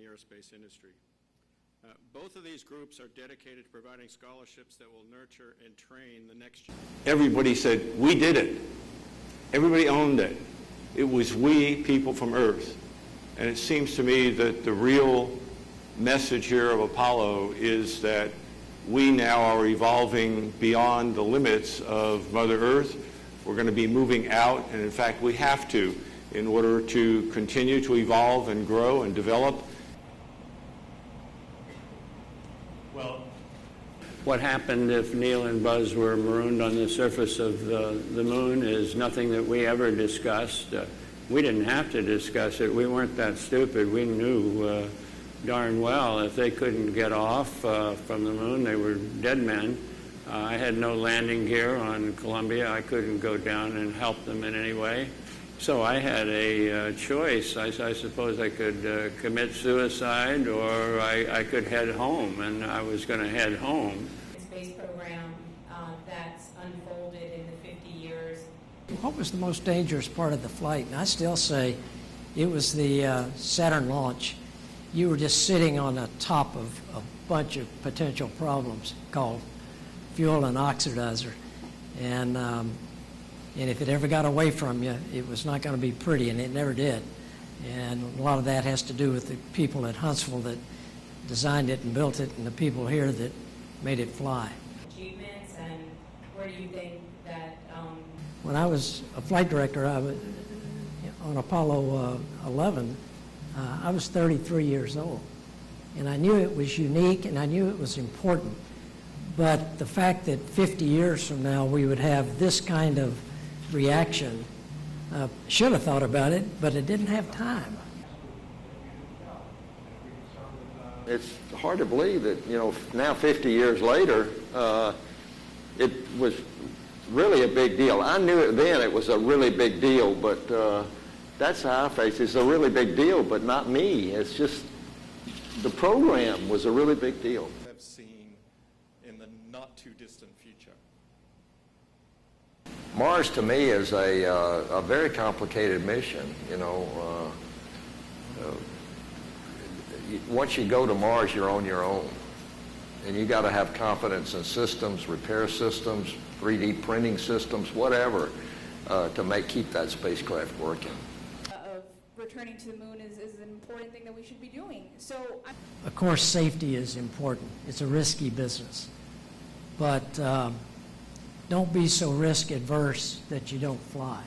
aerospace industry. Both of these groups are dedicated to providing scholarships that will nurture and train the next generation. Everybody said, we did it. Everybody owned it. It was we, people from Earth. And it seems to me that the real message here of Apollo is that we now are evolving beyond the limits of Mother Earth. We're going to be moving out, and in fact we have to, in order to continue to evolve and grow and develop. Well, what happened if Neil and Buzz were marooned on the surface of the moon is nothing that we ever discussed. We didn't have to discuss it. We weren't that stupid. We knew darn well if they couldn't get off from the moon, they were dead men. I had no landing gear on Columbia. I couldn't go down and help them in any way. So I had a choice. I suppose I could commit suicide, or I could head home, and I was going to head home. The space program that's unfolded in the 50 years. What was the most dangerous part of the flight? And I still say it was the Saturn launch. You were just sitting on the top of a bunch of potential problems called fuel and oxidizer. And if it ever got away from you, it was not going to be pretty, and it never did. And a lot of that has to do with the people at Huntsville that designed it and built it, and the people here that made it fly. Achievements, and where do you think that... When I was a flight director, I was on Apollo 11, I was 33 years old. And I knew it was unique, and I knew it was important. But the fact that 50 years from now we would have this kind of reaction, should have thought about it, but it didn't have time. It's hard to believe that, now 50 years later, it was really a big deal. I knew it then it was a really big deal, but that's how I face it. It's a really big deal, but not me. It's just the program was a really big deal. Have seen in the not too distant future. Mars to me is a very complicated mission. Once you go to Mars, you're on your own, and you got to have confidence in systems, repair systems, 3D printing systems, whatever, to keep that spacecraft working. Returning to the moon is an important thing that we should be doing. Of course, safety is important. It's a risky business. But don't be so risk adverse that you don't fly.